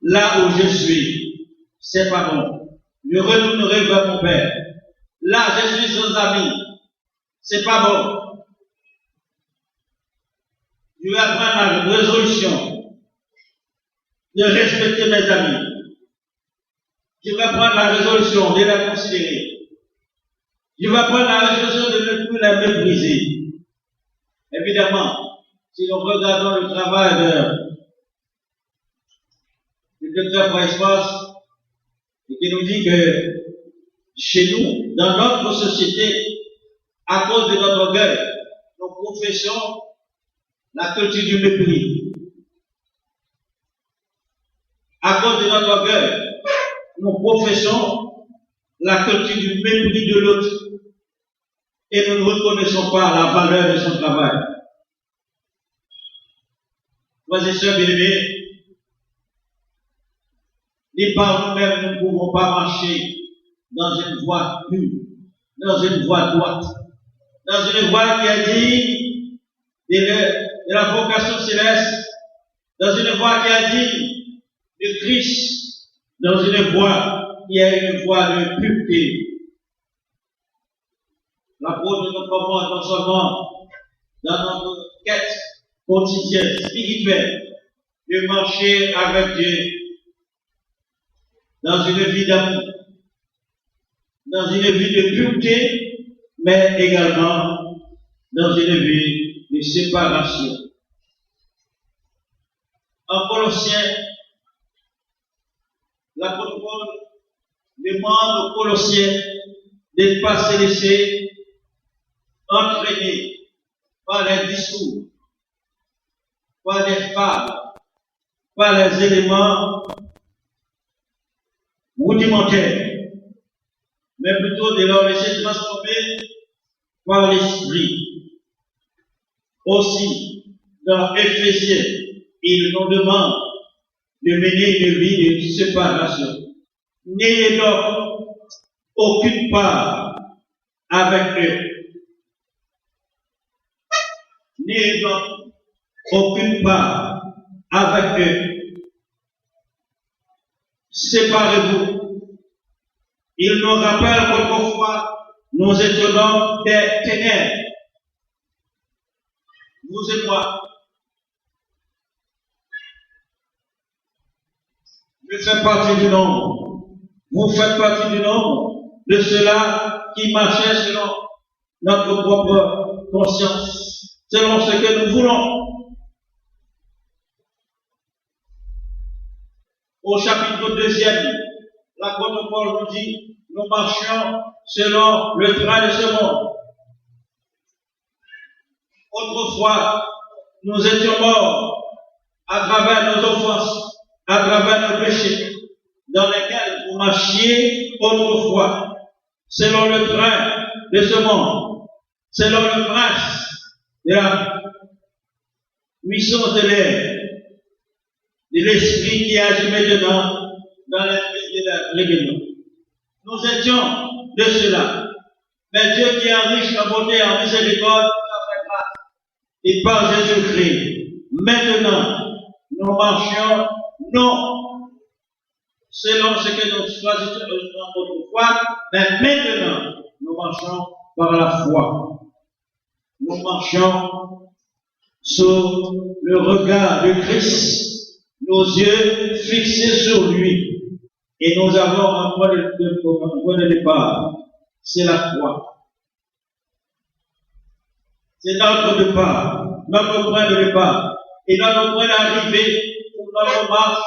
Là où je suis, c'est pas bon. Je retournerai vers mon Père. Là, je suis sans amis. C'est pas bon. Je vais prendre la résolution de respecter mes amis. Je vais prendre la résolution de les considérer. Je vais prendre la résolution de ne plus les mépriser. Évidemment, si nous regardons le travail du docteur Espace, et qui nous dit que chez nous, dans notre société, à cause de notre orgueil, nous professons la culture du mépris. À cause de notre orgueil, nous professons la culture du mépris de l'autre et nous ne reconnaissons pas la valeur de son travail. Frères et sœurs bien-aimés, ni par nous-mêmes, nous ne pouvons pas marcher dans une voie pure, dans une voie droite, dans une voie qui est digne de la vocation céleste, dans une voie qui est digne de Christ, dans une voie qui est une voie de pureté. L'apôtre nous commande non seulement dans notre quête quotidienne, spirituelle, de marcher avec Dieu dans une vie d'amour, dans une vie de pureté, mais également dans une vie de séparation. En Colossiens, l'apôtre Paul demande aux Colossiens de ne pas se laisser entraîner par les discours, par les fables, par les éléments rudimentaires, mais plutôt de leur laisser transformer par l'esprit. Aussi, dans Éphésiens, il nous demande de mener une vie de séparation. N'ayez donc aucune part avec eux. N'ayez donc aucune part avec eux. Séparez-vous. Il nous rappelle qu'autrefois, nous étions dans des ténèbres. Vous et moi. Je fais partie du nombre. Vous faites partie du nombre de ceux-là qui marchaient selon notre propre conscience, selon ce que nous voulons. Au chapitre 2, l'apôtre Paul nous dit, nous marchions selon le train de ce monde. Autrefois, nous étions morts à travers nos offenses, à travers nos péchés, dans lesquels vous marchiez autrefois, selon le train de ce monde, selon le prince de la puissance de l'air, de l'esprit qui agit maintenant dans l'esprit de la rébellion. Nous étions de cela. Mais Dieu qui est riche en bonté, en miséricorde, et par Jésus-Christ, maintenant, nous marchions non selon ce que nous choisissons autrefois, mais maintenant, nous marchons par la foi. Nous marchons sous le regard de Christ, nos yeux fixés sur lui, et nous avons un point de départ, c'est la foi. C'est notre départ, notre point de départ, et notre point d'arrivée pour notre marche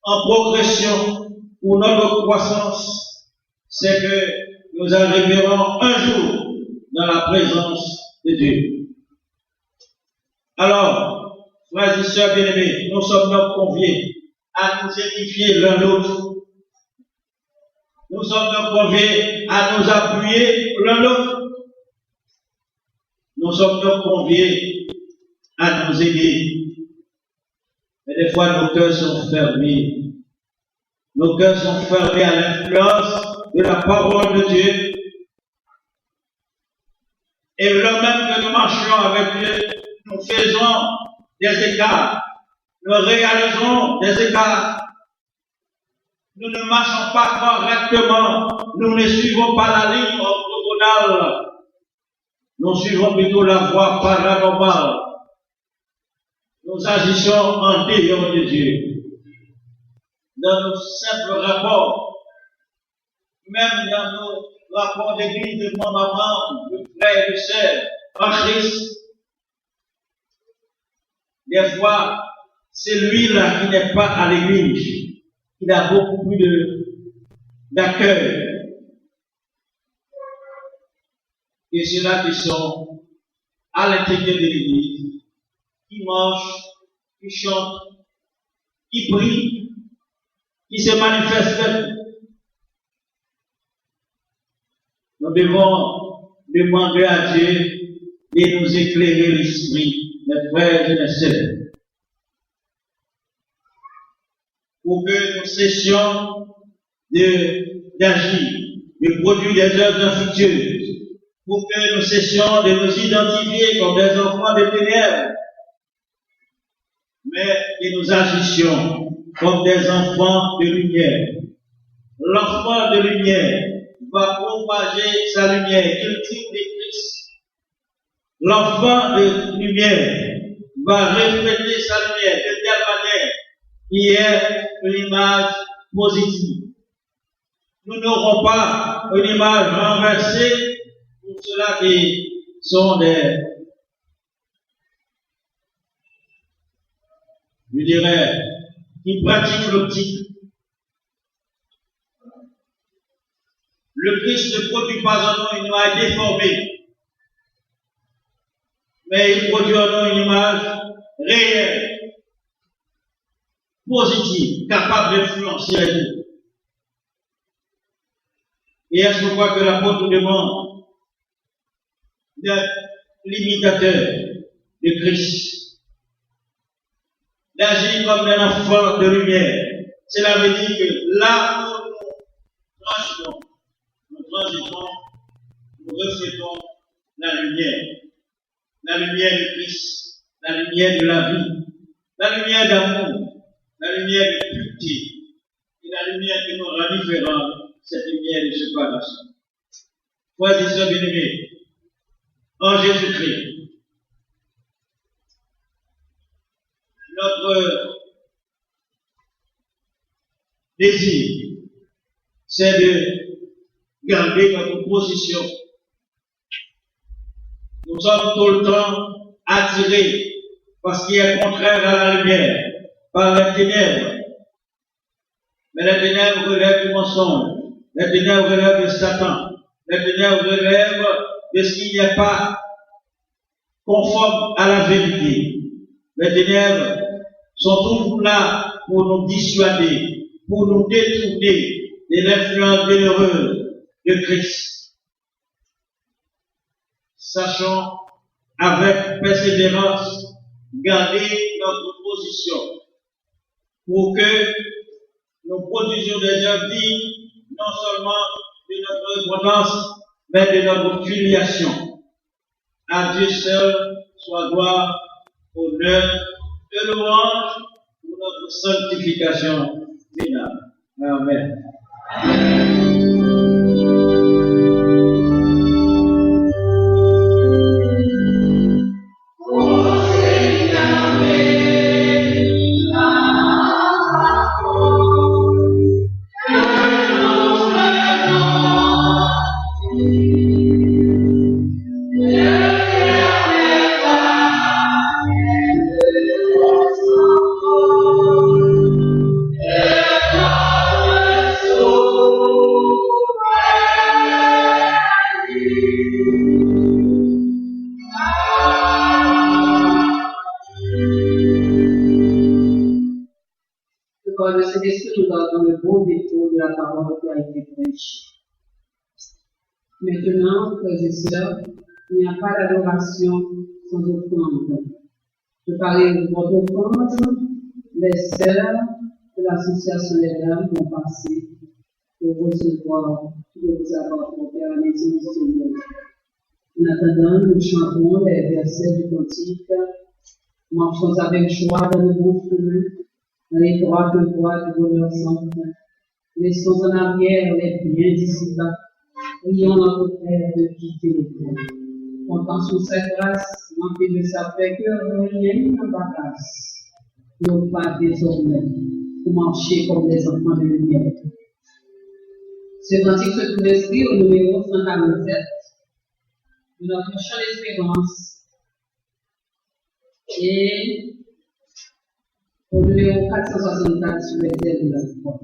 en progression, pour notre croissance, c'est que nous arriverons un jour dans la présence de Dieu. Alors, frères et sœurs bien-aimés, nous sommes donc conviés à nous édifier l'un l'autre. Nous sommes donc conviés à nous appuyer l'un l'autre. Nous sommes donc conviés à nous aider. Mais des fois, nos cœurs sont fermés. Nos cœurs sont fermés à l'influence de la parole de Dieu. Et le même que nous marchions avec Dieu, nous faisons des écarts. Nous réalisons des écarts. nous ne marchons pas correctement, nous ne suivons pas la ligne orthogonale, nous suivons plutôt la voie paranormale. Nous agissons en dehors de Dieu. Dans nos simples rapports, même dans nos rapports d'église, de maman, de frères et de sœurs, en Christ, des fois, celui-là qui n'est pas à l'église, il a beaucoup plus d'accueil que ceux-là qui sont à l'intérieur de l'église, qui mangent, qui chantent, qui prient, qui se manifestent. Nous devons demander à Dieu de nous éclairer l'esprit, mes frères et mes sœurs, pour que nous cessions d'agir, de produire des œuvres infructueuses, pour que nous cessions de nous identifier comme des enfants de ténèbres, mais que nous agissions comme des enfants de lumière. L'enfant de lumière va propager sa lumière, cultive de Christ. L'enfant de lumière va refléter sa lumière de telle manière qui est une image positive. Nous n'aurons pas une image renversée pour ceux-là qui sont qui pratiquent l'optique. Le Christ ne produit pas en nous une image déformée, mais il produit en nous une image réelle, positive, capable d'influencer la vie. Et est-ce pourquoi que l'apôtre nous demande d'être l'imitateur de Christ, d'agir comme un enfant de lumière. Cela veut dire que là où nous transitons, nous reflétons la lumière de Christ, la lumière de la vie, la lumière d'amour, la lumière de pureté, et la lumière qui nous rend différents, cette lumière de séparation. Frères et sœurs bien-aimés, en Jésus-Christ, notre désir, c'est de garder notre position. Nous sommes tout le temps attirés par ce qui est contraire à la lumière, par les ténèbres. Mais les ténèbres relèvent du mensonge, les ténèbres relèvent de Satan, les ténèbres relèvent de ce qui n'est pas conforme à la vérité. Les ténèbres sont toujours là pour nous dissuader, pour nous détourner de l'influence bienheureuse de Christ. Sachons avec persévérance garder notre position pour que nous produisions des œuvres dignes non seulement de notre repentance, mais de notre filiation. À Dieu seul soit gloire, honneur et louange pour notre sanctification finale. Amen. Maintenant, frères et sœurs, il n'y a pas d'adoration sans offrande. Je parlais de votre offrande, les sœurs de l'association des dames vont passer pour recevoir tout ce que vous avez apporté à la maison du Seigneur. En attendant, nous chantons les versets du cantique, marchons avec joie dans le bon chemin, dans l'étroite voie du bonheur sans fin. Laissons en arrière les biens d'ici bas. Prions notre Père de quitter le monde. Comptant sur sa grâce, rempli de sa paix, que rien ne bagasse. Nos pas désormais, pour marcher comme des enfants de lumière. Ce cantique se trouve inscrit au numéro 147 de notre chant d'espérance et au numéro 464 sur les ailes de la foi.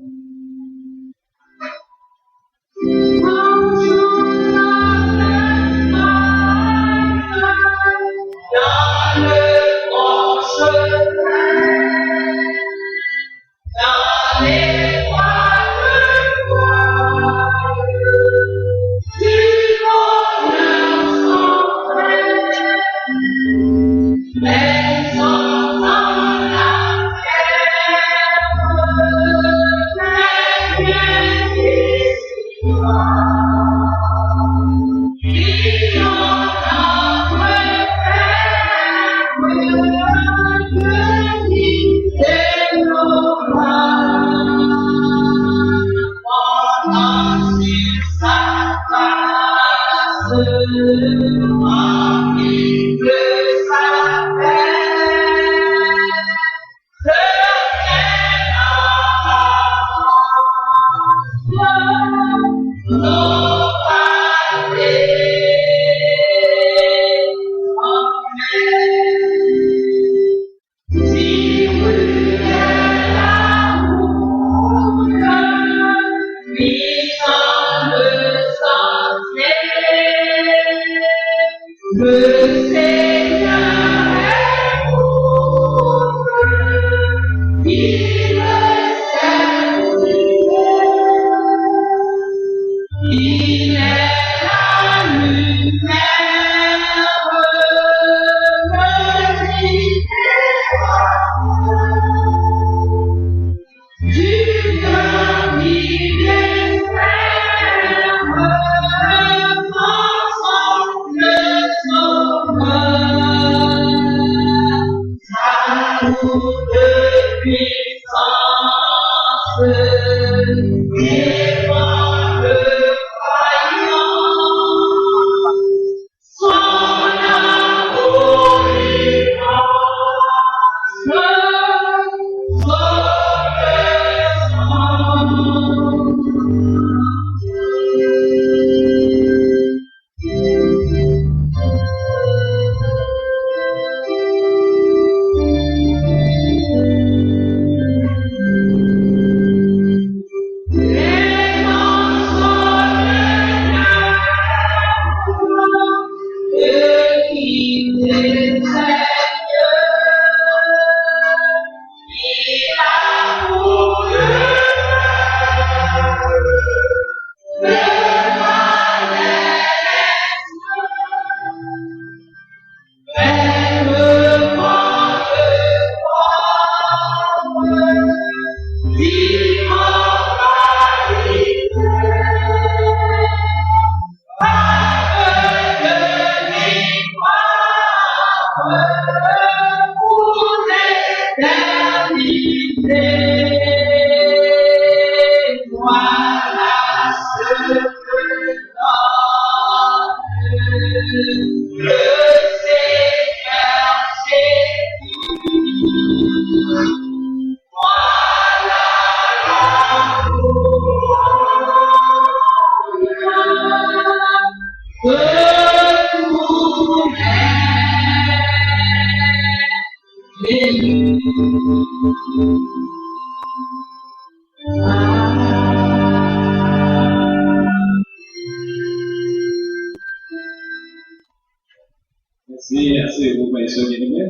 Merci beaucoup, monsieur Guénimet.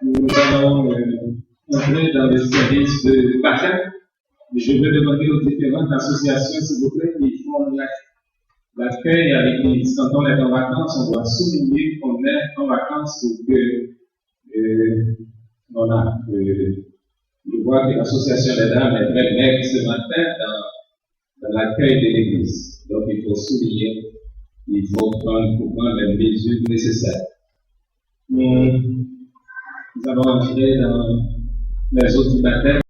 Nous allons entrer dans le service de baptême. Je vais demander aux différentes associations, s'il vous plaît, qui font l'accueil à l'église. Quand on est en vacances, on doit souligner qu'on est en vacances pour que je vois que l'association des dames est très maigre ce matin dans l'accueil de l'église. Donc il faut souligner, il faut prendre les mesures nécessaires. Nous allons entrer dans les autres baptêmes.